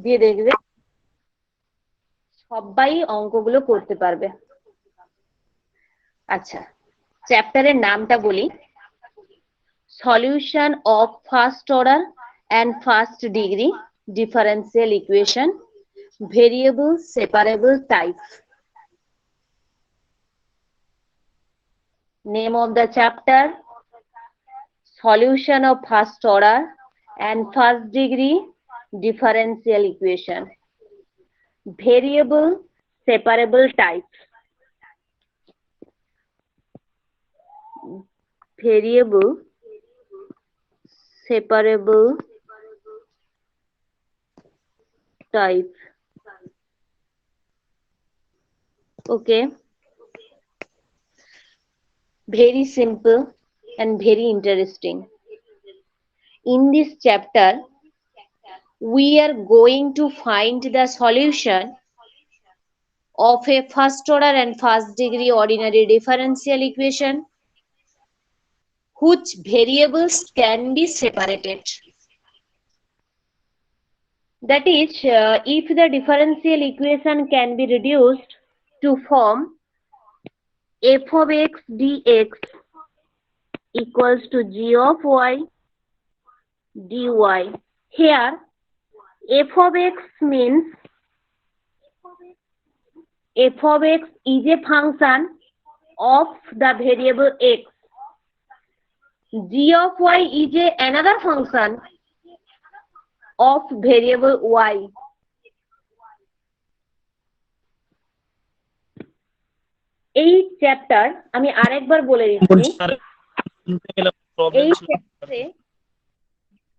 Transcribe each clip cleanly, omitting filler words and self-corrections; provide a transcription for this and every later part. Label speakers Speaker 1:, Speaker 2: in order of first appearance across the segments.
Speaker 1: দিয়ে দেখবে সবাই অঙ্কগুলো করতে পারবে। আচ্ছা, চ্যাপ্টারের নামটা বলি, solution of first order and first degree differential equation, variable separable type. Name of the chapter, solution of first order and first degree differential equation, variable separable type, variable separable type. Okay, very simple and very interesting. In this chapter we are going to find the solution of a first order and first degree ordinary differential equation whose variables can be separated. That is, if the differential equation can be reduced to form f of x dx equals to g of y dy. Here f of x means f of x is a function of the variable x. G of y is another function of variable y. এই chapter আমি আরেকবার বলে দিচ্ছি, এই চ্যাপ্টারে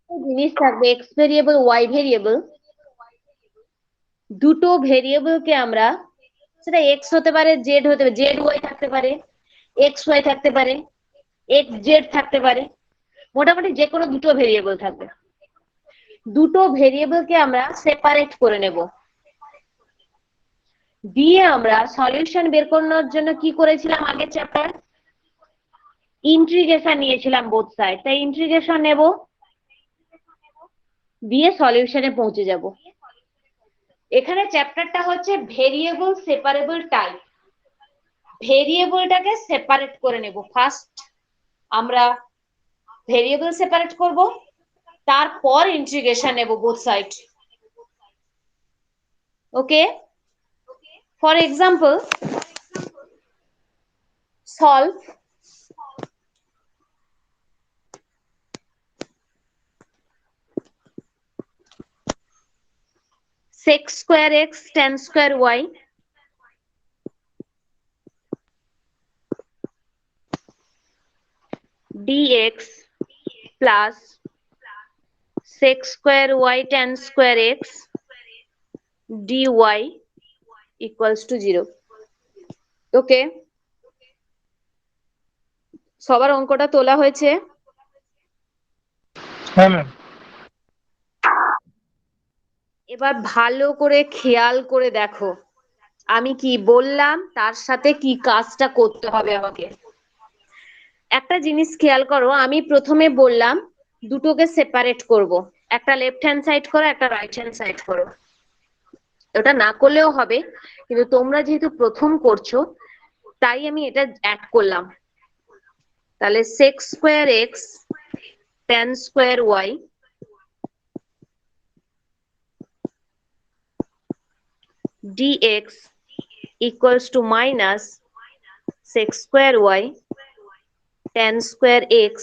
Speaker 1: জিনিস থাকবে x variable y variable, দুটো ভেরিয়েবলকে আমরা, সেটা x হতে পারে z হতে পারে, z y থাকতে পারে, x y থাকতে পারে, x z থাকতে পারে, মোটামুটি যে কোনো দুটো ভেরিয়েবল থাকবে। দুটো ভেরিয়েবলকে আমরা সেপারেট করে নেব, দিয়ে আমরা সলিউশন বের করানোর জন্য কি করেছিলাম আগের চ্যাপ্টার, ইন্টিগ্রেশন নিয়েছিলাম বোথ সাইড, তাই ইন্টিগ্রেশন নেব, দিয়ে সলিউশনে পৌঁছে যাব। এখানে চ্যাপ্টারটা হচ্ছে ভেরিয়েবল সেপারেবল টাইপ। ভেরিয়েবলটাকে সেপারেট করে নেব। ফার্স্ট আমরা ভেরিয়েবল সেপারেট করব, তারপর ইন্টিগ্রেশন নেব both side. Okay, for example solve sec square x tan square y dx plus sec square y tan square x dy equals to 0. ওকে, সবার অঙ্কটা তোলা হয়েছে?
Speaker 2: হ্যাঁ ম্যাম।
Speaker 1: এবার ভালো করে খেয়াল করে দেখো আমি কি বললাম, তার সাথে কি কাজটা করতে হবে আমাকে। একটা জিনিস খেয়াল করো, আমি প্রথমে বললাম দুটোকে সেপারেট করব, একটা লেফট হ্যান্ড সাইড করো, একটা রাইট হ্যান্ড সাইড করো। ওটা না করলেও হবে, কিন্তু তোমরা যেহেতু প্রথম করছো তাই আমি এটা অ্যাড করলাম। তাহলে sec square x tan square y dx equals to minus sec square y tan square x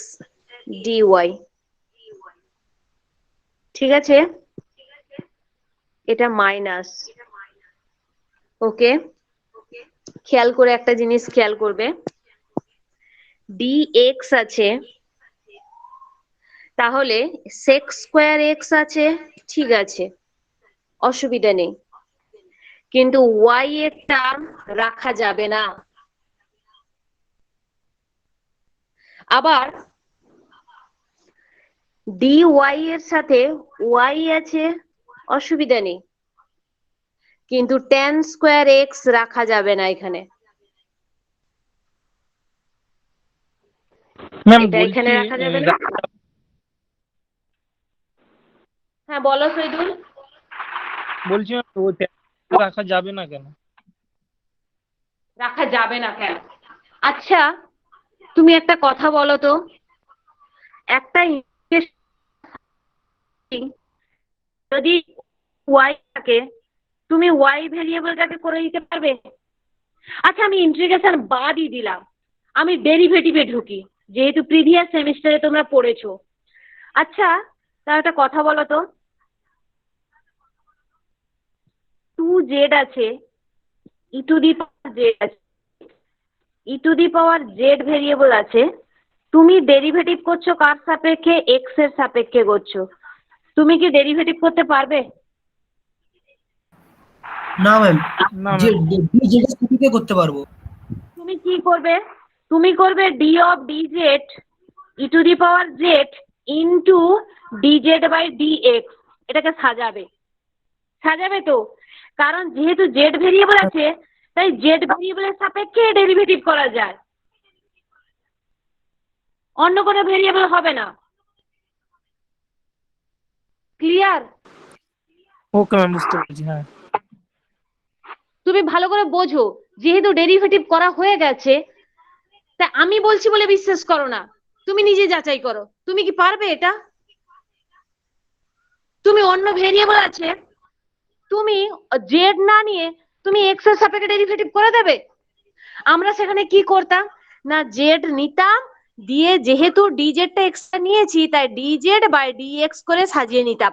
Speaker 1: dy. ঠিক আছে, এটা মাইনাস। ওকে, খেয়াল করে একটা জিনিস খেয়াল করবে, dx আছে, তাহলে sec square x আছে, ঠিক আছে, অসুবিধা নেই, কিন্তু y এর টার্ম রাখা যাবে না। আবার dy এর সাথে y আছে, অসুবিধা নেই, কিন্তু tan square x রাখা যাবে না এখানে। এটা এখানে রাখা যাবে না। হ্যাঁ বলো শহীদুল।
Speaker 2: বলছি ও রাখা যাবে না কেন?
Speaker 1: রাখা যাবে না কেন? আচ্ছা, তুমি একটা কথা বলো তো, একটা যদি ওয়াই থাকে, তুমি ওয়াই ভেরিয়েবলটাকে করে দিতে পারবে? আচ্ছা, আমি ইন্টিগ্রেশন বাদই দিলাম, আমি ডেরিভেটিভে ঢুকি, যেহেতু প্রিভিয়াস সেমিস্টারে তোমরা পড়েছো। আচ্ছা, তার একটা কথা বলো তো, টু জেড আছে, e to the power z আছে, e to the power z variable আছে, তুমি ডেরিভেটিভ করছো কার সাপেক্ষে? এক্স এর সাপেক্ষে করছো। তুমি কি ডেরিভেটিভ করতে পারবে?
Speaker 3: না ম্যাম,
Speaker 2: না
Speaker 3: যে
Speaker 2: ম্যাম।
Speaker 3: যেটা স্কুটিতে করতে পারবো।
Speaker 1: তুমি কি করবে? তুমি করবে D of D Z e to the power Z into D Z by D X, এটাকে সাজাবে। সাজাবে তো, কারণ যেহেতু জেড ভেরিয়েবল আছে, তাই জেড ভেরিয়েবলের সাপেক্ষে ডেরিভেটিভ করা যায়, অন্য কোনো ভেরিয়েবল হবে না। ক্লিয়ার?
Speaker 2: ওকে ম্যাম, বুঝতে পেরেছি। হ্যাঁ।
Speaker 1: তুমি ভালো করে বোঝো, যেহেতু ডেরিভেটিভ করা হয়ে গেছে, তা আমি বলছি বলে বিশ্বাস করো না, তুমি নিজে যাচাই করো, তুমি কি পারবে এটা? তুমি অন্য ভেরিয়েবল আছে, তুমি জেড না নিয়ে তুমি এক্স এর সাপেক্ষে ডেরিভেটিভ করে দেবে? আমরা সেখানে কি করতাম না, জেড নিতাম, দিয়ে যেহেতু ডিজেডটা এক্সট্রা নিয়েছি তাই ডিজেড বাই ডিএক্স করে সাজিয়ে নিতাম,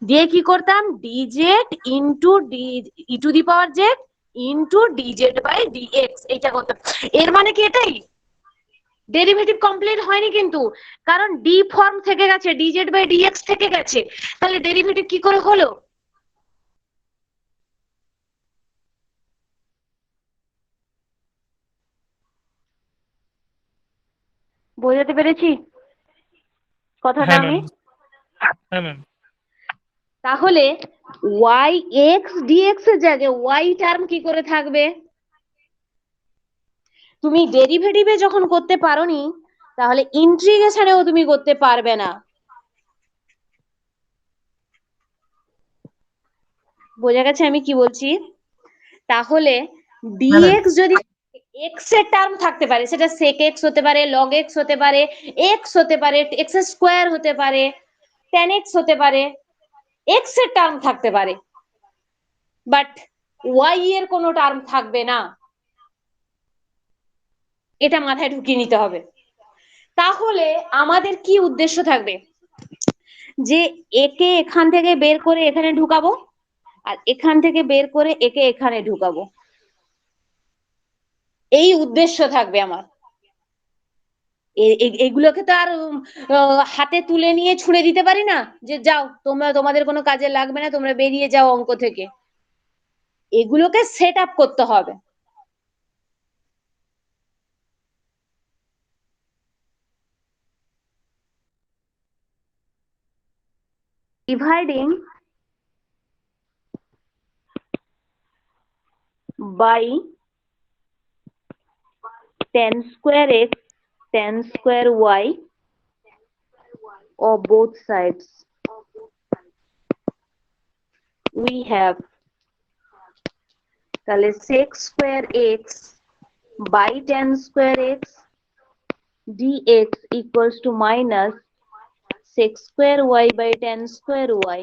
Speaker 1: দিয়ে কি করতাম, DZ into D e to the power Z into DZ by DX, এইটা করতাম। এর মানে কি এটাই? ডেরিভেটিভ কমপ্লিট হয়নি কিন্তু, কারণ ডি ফর্ম থেকে গেছে, ডিজেড বাই ডিএক্স থেকে গেছে, তাহলে ডেরিভেটিভ কি করে হলো? বোঝাতে পেরেছি কথাটা
Speaker 2: হ্যাঁ
Speaker 1: আমি?
Speaker 2: ম্যাম। হ্যাঁ ম্যাম।
Speaker 1: তাহলে ওয়াই এক্স ডিএক্স এর জায়গায় ওয়াই টার্ম কি করে থাকবে? তুমি ডেরিভেটিভে যখন করতে পারোনি, তাহলে ইন্টিগ্রেশনেও তুমি করতে পারবে না। বোঝা গেছে আমি কি বলছি? তাহলে
Speaker 3: হ্যাঁ ম্যাম।
Speaker 1: ডিএক্স যদি এক্স এর টার্ম থাকতে পারে, সেটা সেক এক্স হতে পারে, লগ এক্স হতে পারে, এক্স হতে পারে, এক্স স্কোয়ার হতে পারে, টেন এক্স হতে পারে, এক্স এর টার্ম থাকতে পারে, বাট ওয়াই এর কোনো টার্ম থাকবে না। এটা মাথায় ঢুকিয়ে নিতে হবে। তাহলে আমাদের কি উদ্দেশ্য থাকবে, যে একে এখান থেকে বের করে এখানে ঢুকাবো, আর এখান থেকে বের করে একে এখানে ঢুকাবো, এই উদ্দেশ্য থাকবে আমার। এগুলোকে তো আর হাতে তুলে নিয়ে ছুঁড়ে দিতে পারি না, যে যাও তোমরা, তোমাদের কোনো কাজে লাগবে না, তোমরা বেরিয়ে যাও অঙ্ক থেকে। এগুলোকে সেট আপ করতে হবে। Dividing by tan square x tan square y of both sides, we have, তাহলে sec square x by tan square x dx equals to minus sec square y by tan square y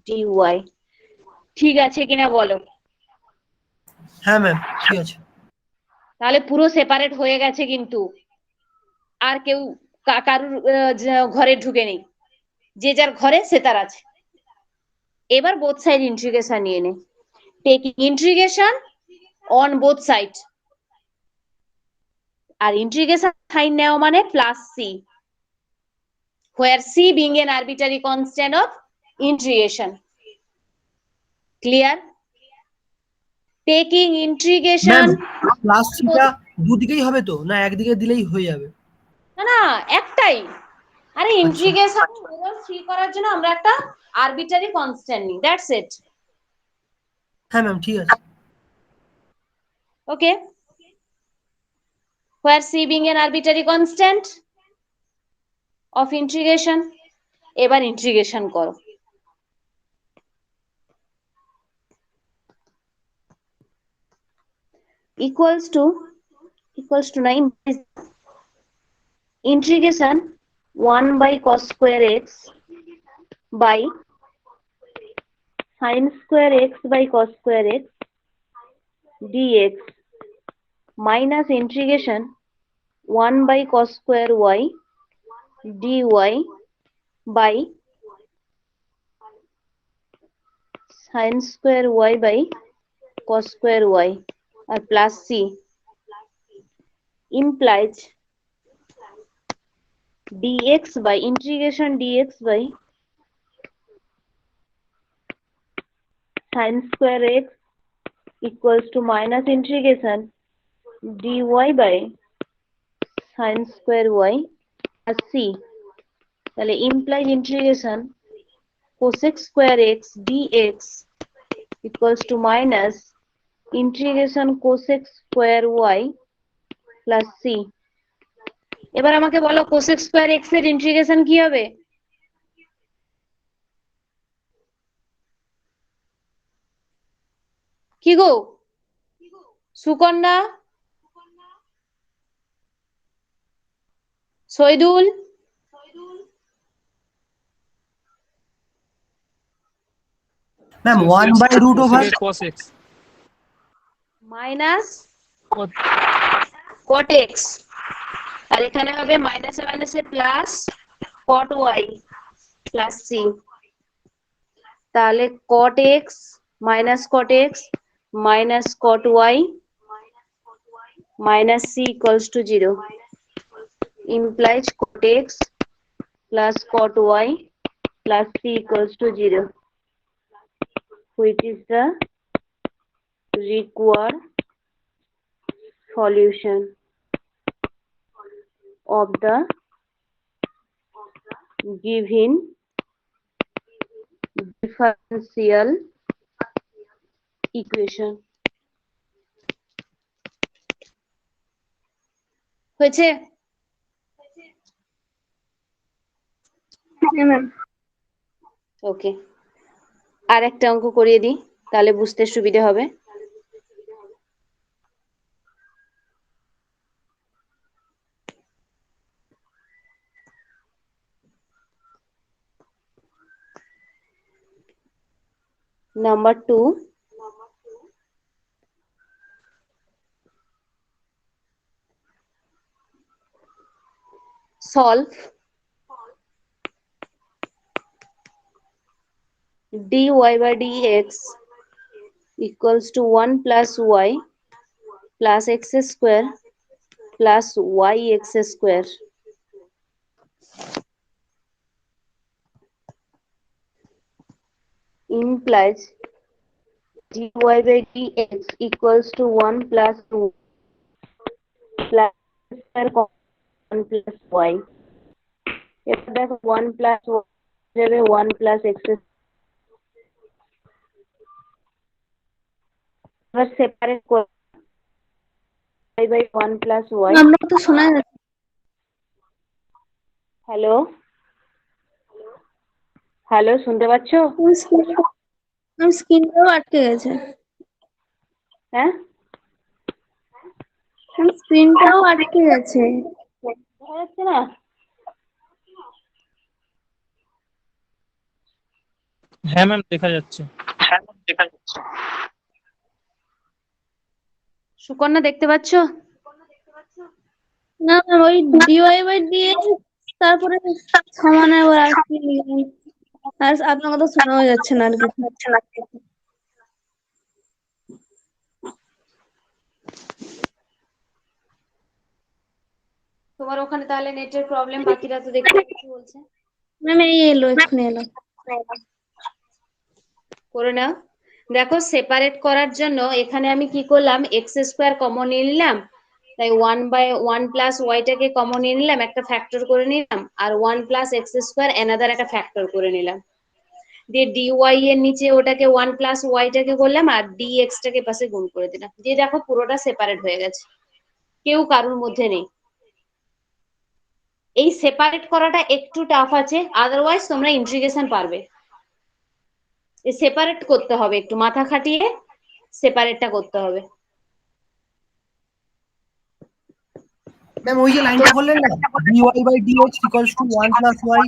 Speaker 1: dy। ঠিক আছে কিনা বলো?
Speaker 3: হ্যাঁ ma'am, ঠিক আছে।
Speaker 1: তাহলে পুরো সেপারেট হয়ে গেছে কিন্তু, আর কেউ কারুর ঘরে ঢুকে নেই, যে যার ঘরে সে তার আছে। এবার বোথ সাইড ইন্টিগ্রেশন নিয়ে নে, taking integration on both side, আর ইন্টিগ্রেশন সাইন নেওয়া মানে plus C, where c being an arbitrary constant of integration. Clear? Taking integration,
Speaker 3: ma'am, plus সিটা দুদিকেই হবে তো, না একদিকে দিলেই হয়ে যাবে?
Speaker 1: না না, একটাই। আরে
Speaker 3: আচ্ছা।
Speaker 1: ইন্টিগ্রেশন ওভারঅল ফ্রি করার জন্য আমরা একটা আরবিটারি কনস্ট্যান্ট নিই, দ্যাটস ইট।
Speaker 3: হ্যাঁ ম্যাম, ঠিক আছে।
Speaker 1: ওকে, where c being an arbitrary constant of integration। এবার ইন্টিগ্রেশন করো। equals to না, integration 1 by cos square x by sin square x by cos square x dx minus integration 1 by cos square y dy by sin square y by cos square y और plus c implies dx by integration dx by sin square x equals to minus integration dy by sin square y plus c তাহলে implies integration cosec square x dx equals to minus integration cosec square y plus c এবার আমাকে বলো cosec square x এর integration কি হবে কি গো Sukanya Shahidul
Speaker 3: ma'am 1 by root over
Speaker 2: cos x
Speaker 1: minus
Speaker 2: cot
Speaker 1: cot x আর এখানে হবে মাইনাসে মাইনাসে plus cot y plus c তাহলে cot x minus cot x minus cot y minus c equals to 0 implies cot x plus cot y plus c equals to 0 which is the required solution of the given differential equation হয়েছে ওকে আর একটা অঙ্ক করিয়ে দিই তাহলে বুঝতে সুবিধা হবে Number 2 solve dy by dx equals to 1 plus y plus x square plus yx square implies dy by dx equals to 1 plus 2 plus square 1 plus y এবার দেখো 1 plus y যাবে 1 plus x এবার সেপারেট করে y by 1 plus y
Speaker 4: আমরা তো শোনা যাচ্ছে
Speaker 1: hello hello শুনতে পাচ্ছো
Speaker 4: আমার স্ক্রিনটাও আটকে গেছে
Speaker 1: হ্যাঁ
Speaker 4: আমার স্ক্রিনটাও আটকে গেছে
Speaker 1: দেখা যাচ্ছে না
Speaker 2: হ্যাঁ ম্যাম দেখা যাচ্ছে
Speaker 1: সুকন্যা দেখতে পাচ্ছো
Speaker 4: না না ওই ডিওয়াই বাই ডিএক্স তারপরে সমানে আবার আর কি আর আপনার কথা শোনাও যাচ্ছে না আর কিছু
Speaker 1: তোমার ওখানে তাহলে নেটের প্রবলেম বাকিরা তো দেখতে কিছু বলছে
Speaker 4: ম্যাম এই এলো এখানে এলো
Speaker 1: করে নাও দেখো সেপারেট করার জন্য এখানে আমি কি করলাম এক্স স্কোয়ার কমন নিয়ে নিলাম তাই 1 প্লাস ওয়াইটাকে কমন নিয়ে নিলাম একটা ফ্যাক্টর করে নিলাম আর 1 প্লাস এক্স স্কোয়ার অ্যানাদার একটা ফ্যাক্টর করে নিলাম দিয়ে ডিওয়াই এর নিচে ওটাকে 1 প্লাস ওয়াইটাকে করলাম আর ডিএক্স টাকে পাশে গুণ করে দিলাম দিয়ে দেখো পুরোটা সেপারেট হয়ে গেছে কেউ কারোর মধ্যে নেই এই সেপারেট করাটা একটু টাফ আছে আদারওয়াইজ তোমরা ইন্টিগ্রেশন পারবে সেপারেট করতে হবে একটু মাথা খাটিয়ে সেপারেটটা করতে হবে
Speaker 3: ম্যাম ওই যে লাইনটা করলেন না, dy বাই dx equals to 1 plus y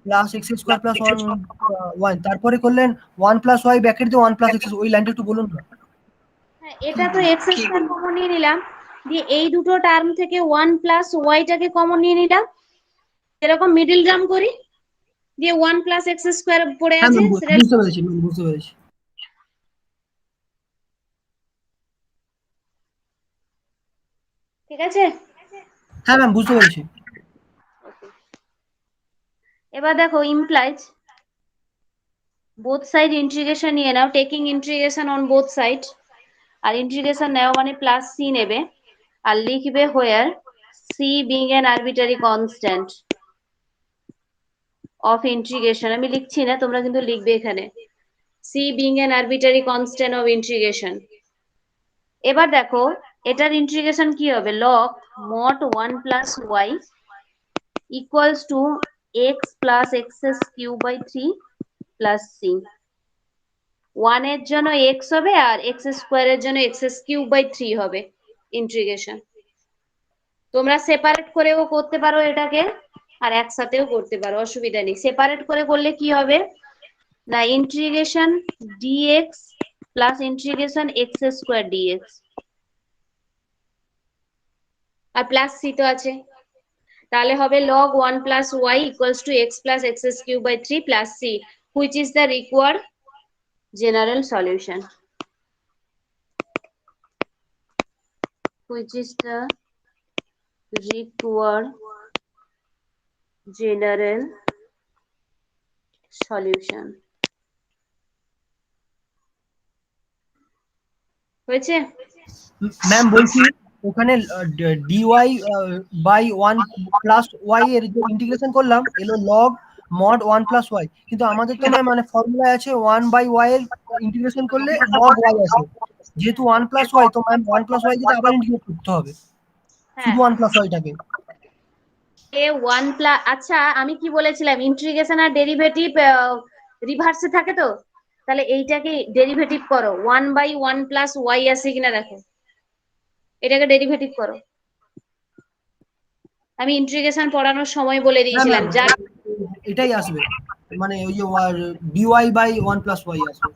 Speaker 3: plus x square plus 1 তারপরে করলেন 1 প্লাস y ব্র্যাকেট দিয়ে 1 প্লাস x, ওই লাইনটা একটু বলুন না।
Speaker 1: হ্যাঁ, এটা তো এক্স স্কয়ার কমন নিয়ে নিলাম, দিয়ে এই দুটো টার্ম থেকে 1 প্লাস ওয়াইটাকে কমন নিয়ে নিলাম, এরকম মিডল টার্ম করি, দিয়ে 1 প্লাস এক্স স্কয়ার পড়ে
Speaker 3: হ্যাঁ
Speaker 1: আছে
Speaker 3: ম্যাম
Speaker 1: সেটা।
Speaker 3: বুঝতে পেরেছি ম্যাম, বুঝতে পেরেছি।
Speaker 1: ঠিক আছে।
Speaker 3: হ্যাঁ ম্যাম বুঝতে পেরেছি।
Speaker 1: এবার দেখো ইমপ্লাইজ বোথ সাইড ইন্টিগ্রেশন নিয়ে নাও, taking integration on both side, আর ইন্টিগ্রেশন নেওয়া মানে প্লাস সি নেবে, আর লিখবে where C being an arbitrary constant of integration, আমি লিখছি না, তোমরা কিন্তু লিখবে এখানে, C being an arbitrary constant of integration. এবার দেখো এটার ইন্টিগ্রেশন কি হবে, log mod 1 plus y equals to x plus x cube by 3 plus C. 1 এর জন্য এক্স হবে আর এক্স স্কোয়ারের জন্য এক্স কিউব বাই 3 হবে ইন্টিগ্রেশন। তোমরা সেপারেট করেও করতে পারো এটাকে, আর একসাথেও করতে পারো, অসুবিধা নেই। সেপারেট করে করলে কি হবে না, integration dx plus integration x square dx, আর প্লাস সি তো আছে, তাহলে হবে log 1 plus y equals to x plus x cube by 3 plus c, which is the required general solution, which is the required general solution। হয়েছে?
Speaker 3: Ma'am বলছি ওখানে dy by 1 plus y এর যে integration করলাম এলো লগ মড 1 প্লাস y, কিন্তু আমাদের তো ম্যাম মানে ফর্মুলায় আছে 1 বাই y এর ইন্টিগ্রেশন করলে লগ y আসে, যেহেতু 1 প্লাস y তো ম্যাম 1 প্লাস y যেটা আবার ইন্টিগ্রেট করতে হবে
Speaker 1: হ্যাঁ,
Speaker 3: শুধু 1 প্লাস yটাকে।
Speaker 1: এ 1 প্লাস, আচ্ছা আমি কি বলেছিলাম, ইন্টিগ্রেশন আর ডেরিভেটিভ রিভার্সে থাকে তো, তাহলে এইটাকে ডেরিভেটিভ করো, 1 বাই 1 প্লাস ওয়াই আসে কিনা দেখো, এটাকে ডেরিভেটিভ করো। আমি ইন্টিগ্রেশন পড়ানোর সময় বলে
Speaker 3: হ্যাঁ
Speaker 1: দিয়েছিলাম
Speaker 3: ম্যাম
Speaker 1: যা।
Speaker 3: এটাই আসবে, মানে ওই যে dy বাই 1 প্লাস y আসবে।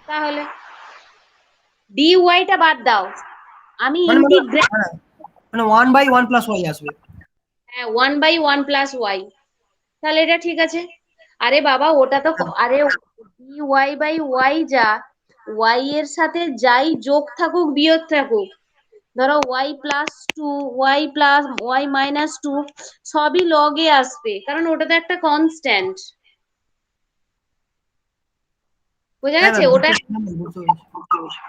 Speaker 1: তাহলে dy টা বাদ দাও, আমি
Speaker 3: মানে মানে
Speaker 1: ইন্টিগ্রেট,
Speaker 3: হ্যাঁ, মানে 1 বাই 1 প্লাস y আসবে।
Speaker 1: হ্যাঁ 1 বাই 1 প্লাস ওয়াই, তাহলে এটা ঠিক আছে। আরে বাবা ওটা তো, আরে dy বাই ওয়াই যা, ওয়াই এর সাথে যাই যোগ থাকুক বিয়োগ থাকুক, ধরো Y plus two, Y plus Y minus two, সবই লগে আসবে, কারণ ওটা তো একটা কনস্ট্যান্ট, বোঝা
Speaker 3: হ্যাঁ
Speaker 1: গেছে
Speaker 3: ম্যাম
Speaker 1: ওটা।
Speaker 3: বুঝতে পেরেছি।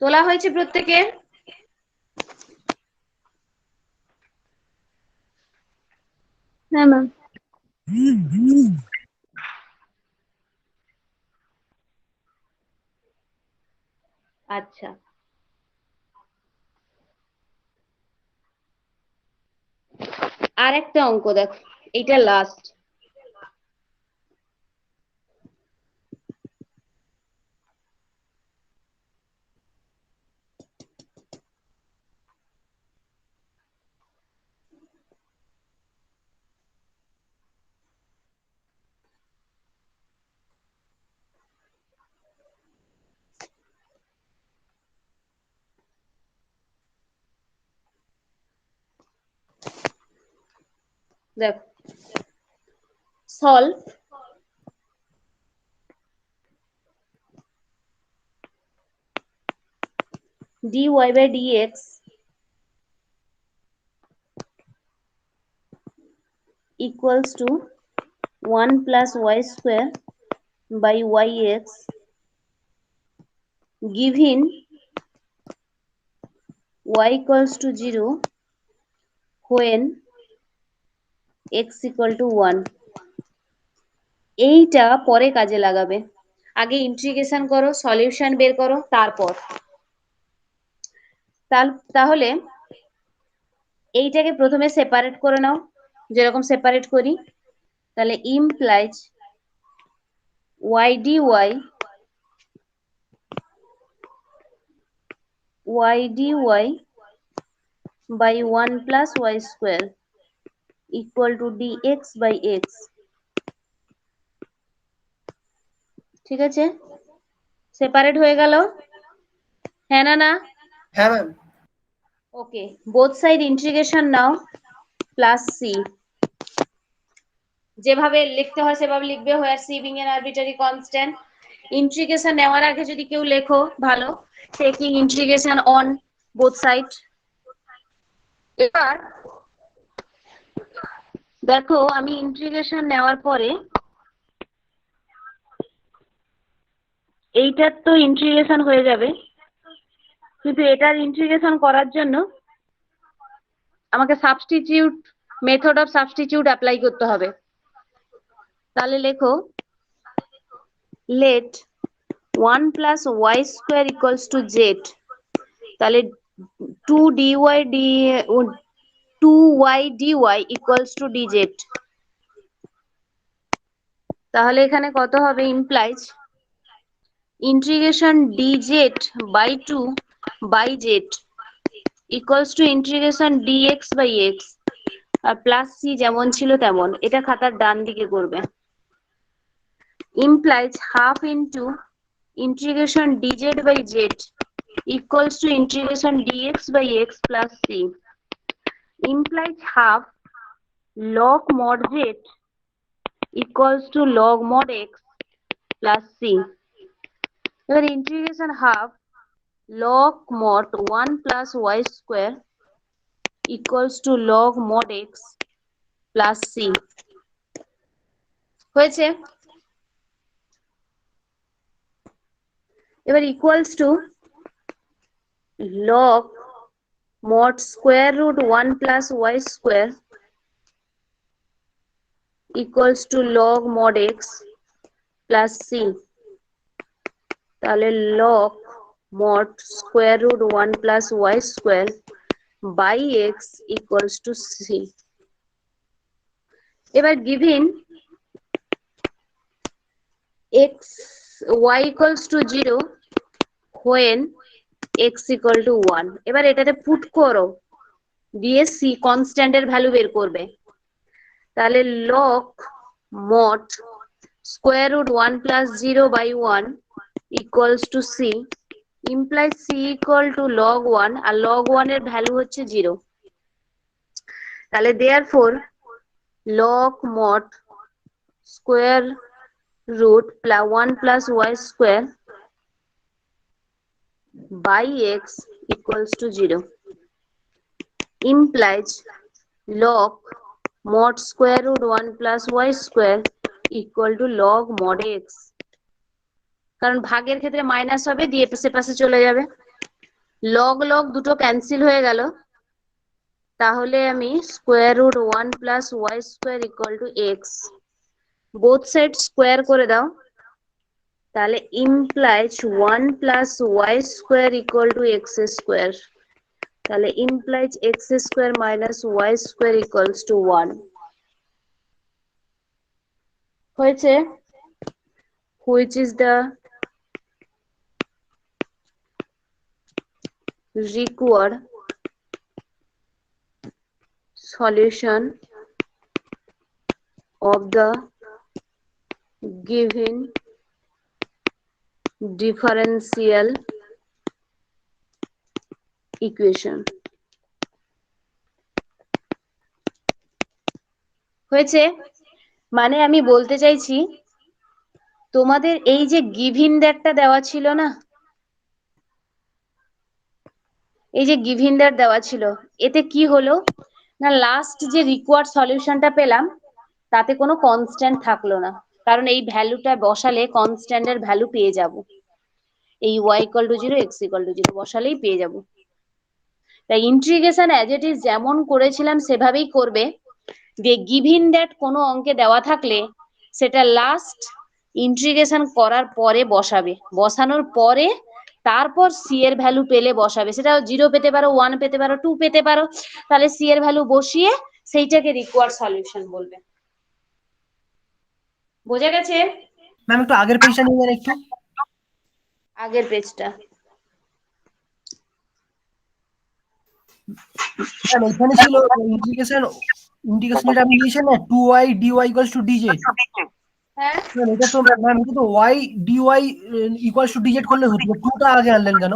Speaker 1: তোলা হয়েছে প্রত্যেকের?
Speaker 4: হ্যাঁ ম্যাম।
Speaker 1: আচ্ছা, আর একটা অঙ্ক দেখো, এইটা লাস্ট। দেখো, solve dy by dx equals to 1 plus y square by yx given y equals to 0 when x equal to 1। এইটা পরে কাজে লাগাবে, আগে ইন্টিগ্রেশন করো, সলিউশন বের করো, তারপর। তাহলে এইটাকে প্রথমে সেপারেট করে নাও, যেরকম সেপারেট করি, তাহলে implies y dy y dy by 1 plus y square equal to dx by x। ঠিক আছে, সেপারেট হয়ে গেল, হ্যাঁ না না?
Speaker 3: হ্যাঁ ma'am.
Speaker 1: Okay, both side integration নাও প্লাস সি। যেভাবে লিখতে হয় সেভাবে লিখবে, where C being an arbitrary constant. Integration নেওয়ার আগে যদি কেউ লেখো ভালো, taking integration on both side. এবার দেখো আমি ইন্টিগ্রেশন নেওয়ার পরে এইটার তো ইন্টিগ্রেশন হয়ে যাবে, কিন্তু এটার ইন্টিগ্রেশন করার জন্য আমাকে substitute, method of substitute apply করতে হবে। তাহলে লেখো late 1 plus y square equals to z। তাহলে 2y dy equals to dz। তাহলে এখানে কত হবে, implies integration dz by 2 by z equals to integration dx by x আর প্লাস সি যেমন ছিল তেমন, এটা খাতার ডান দিকে করবে। implies half into integration dz by z equals to integration dx by x plus c implies half log mod z equals to log mod x plus c। এবার integration half log mod 1 plus y square equals to log mod x plus c হয়েছে। এবার equals to log mod square root 1 plus y square equals to log mod x plus c। তাহলে log mod square root 1 plus y square by x equals to c। এবার given x y equals to 0 when x equal to 1, এবার এটাতে put করো, দিয়ে c কনস্ট্যান্টের value বের করবে। তাহলে log mod square root 1 plus 0 by 1 equals to c implies c equal to log 1 R log 1 এর value হচ্ছে 0। তাহলে therefore log mod square root 1 plus y square by x equals to 0 implies log mod square root 1 plus y square equal to log mod x। কারণ ভাগের ক্ষেত্রে minus হবে, দিয়ে পাশে পাশে চলে যাবে, লগ লগ দুটো ক্যান্সেল হয়ে গেল। তাহলে আমি square root 1 plus Y square equal to x, both side square করে দাও। তাহলে implies 1 plus Y square equal to x square. তাহলে implies x square minus y square equals to 1 হয়েছে। Which is the required solution of the given differential equation। হয়েছে, মানে আমি বলতে চাইছি তোমাদের এই যে গিভিন দ্যাটটা দেওয়া ছিল না, এই যে গিভিন দ্যাট দেওয়া ছিল, এতে কি হলো না, লাস্ট যে রিকোয়ার্ড সলিউশনটা পেলাম তাতে কোনো কনস্ট্যান্ট থাকলো না, কারণ এই ভ্যালুটা বসালে কনস্ট্যান্টের ভ্যালু পেয়ে যাব, এই y equal to 0 x equal to 0 বসালেই পেয়ে যাব। তাই ইন্টিগ্রেশন অ্যাজ ইট ইজ যেমন করেছিলাম সেভাবেই করবে, যে গিভিন দ্যাট কোনো অঙ্কে দেওয়া থাকলে সেটা লাস্ট ইন্টিগ্রেশন করার পরে বসাবে, বসানোর পরে তারপর সি এর ভ্যালু পেলে বসাবে, সেটা 0 পেতে পারো, 1 পেতে পারো, 2 পেতে পারো, তাহলে সি এর ভ্যালু বসিয়ে সেইটাকে রিকোয়ার্ড সলিউশন বলবে। বোঝা গেছে?
Speaker 3: ম্যাম একটু আগের পেজটা নিয়ে যান, একটু
Speaker 1: আগের পেজটা
Speaker 3: ম্যাম এখানে ছিল ইন্টিগ্রেশন যেটা আপনি নিয়েছেন না 2y dy equals to dz।
Speaker 1: হ্যাঁ,
Speaker 3: ম্যাম এটা তো y dy equals to dz করলে হতো, 2টা আগে আনলেন কেন?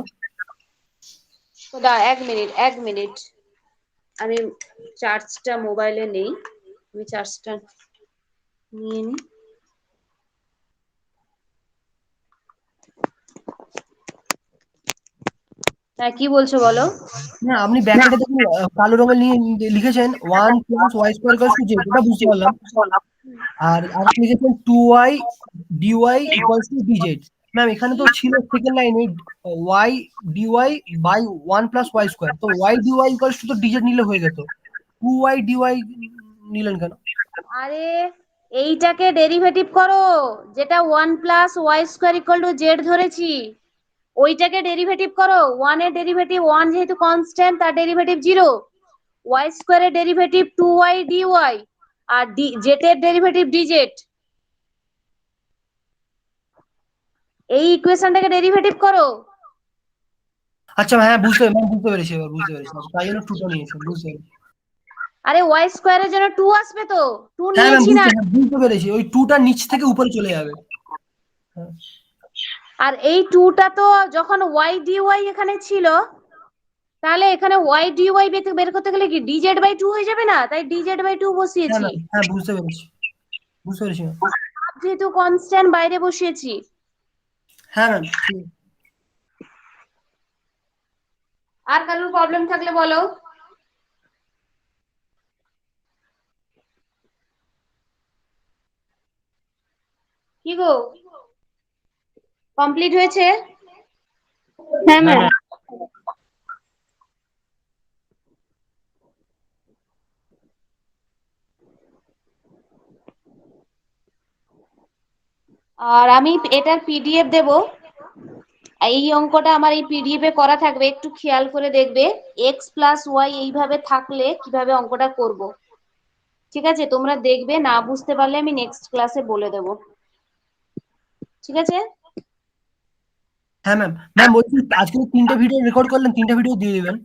Speaker 1: তো এক মিনিট আমি চার্জটা মোবাইলে নেই, আমি চার্জটা নিয়ে নিই। হ্যাঁ, কি বলছো বলো।
Speaker 3: না আপনি ব্র্যাকেটে দেখুন কালো রঙের নিয়ে লিখেছেন 1 plus y square equals to z, এটা বুঝতে পারলাম। আর আপনি লিখেছেন 2y dy equals to dz। Ma'am এখানে তো ছিল সেকেন্ড লাইনে y dy by 1 plus y square, তো y dy ইকুয়ালস টু তো dz নিলে হয়ে যেত, 2y dy নিলেন কেন?
Speaker 1: আরে এইটাকে ডেরিভেটিভ করো, যেটা 1 plus Y square equal to Z ধরেছি, ওইটাকে ডেরিভেটিভ করো। 1 এর ডেরিভেটিভ 1 যেহেতু কনস্ট্যান্ট, তার ডেরিভেটিভ 0। ওয়াই স্কোয়ারের ডেরিভেটিভ 2y dy, আর জেড এর ডেরিভেটিভ dz। এই ইকুয়েশনটাকে ডেরিভেটিভ করো।
Speaker 3: আচ্ছা হ্যাঁ বুঝতে পেরেছি, এবার বুঝতে পেরেছি, আচ্ছা, তাই জন্য 2টা নিয়েছেন, বুঝতে পেরেছি।
Speaker 1: আরে ওয়াই স্কোয়ারের জন্য 2 আসবে, তো 2
Speaker 3: হ্যাঁ ম্যাম
Speaker 1: নিয়েছি না।
Speaker 3: বুঝতে পেরেছি, ওই 2টা নিচ থেকে উপরে চলে যাবে। হ্যাঁ।
Speaker 1: আর এই 2টা তো যখন ওয়াই ডিওয়াই এখানে ছিল, তাহলে এখানে ওয়াই ডিওয়াই বের করতে গেলে কি ডিজেড বাই 2 হয়ে যাবে না, তাই ডিজেড বাই 2
Speaker 3: হ্যাঁ
Speaker 1: বসিয়েছি।
Speaker 3: ম্যাম হ্যাঁ বুঝতে পেরেছি ম্যাম।
Speaker 1: যেহেতু কনস্ট্যান্ট বাইরে বসিয়েছি।
Speaker 3: হ্যাঁ ম্যাম ঠিক আছে।
Speaker 1: আর কারোর প্রবলেম থাকলে বলো। কি গো, কমপ্লিট হয়েছে?
Speaker 4: হ্যাঁ
Speaker 2: হ্যাঁ
Speaker 4: ম্যাম।
Speaker 2: ম্যাম।
Speaker 1: আর আমি এটার পিডিএফ দেব। এই অঙ্কটা আমার এই পিডিএফ এ করা থাকবে, একটু খেয়াল করে দেখবে। এক্স প্লাস ওয়াই এইভাবে থাকলে কিভাবে অঙ্কটা করব, ঠিক আছে? তোমরা দেখবে, না বুঝতে পারলে আমি নেক্সট ক্লাসে বলে দেব, ঠিক আছে?
Speaker 3: হ্যাঁ ম্যাম বলছি আজকে 3টে ভিডিও রেকর্ড করলেন, 3টে ভিডিও দিয়ে দিবেন।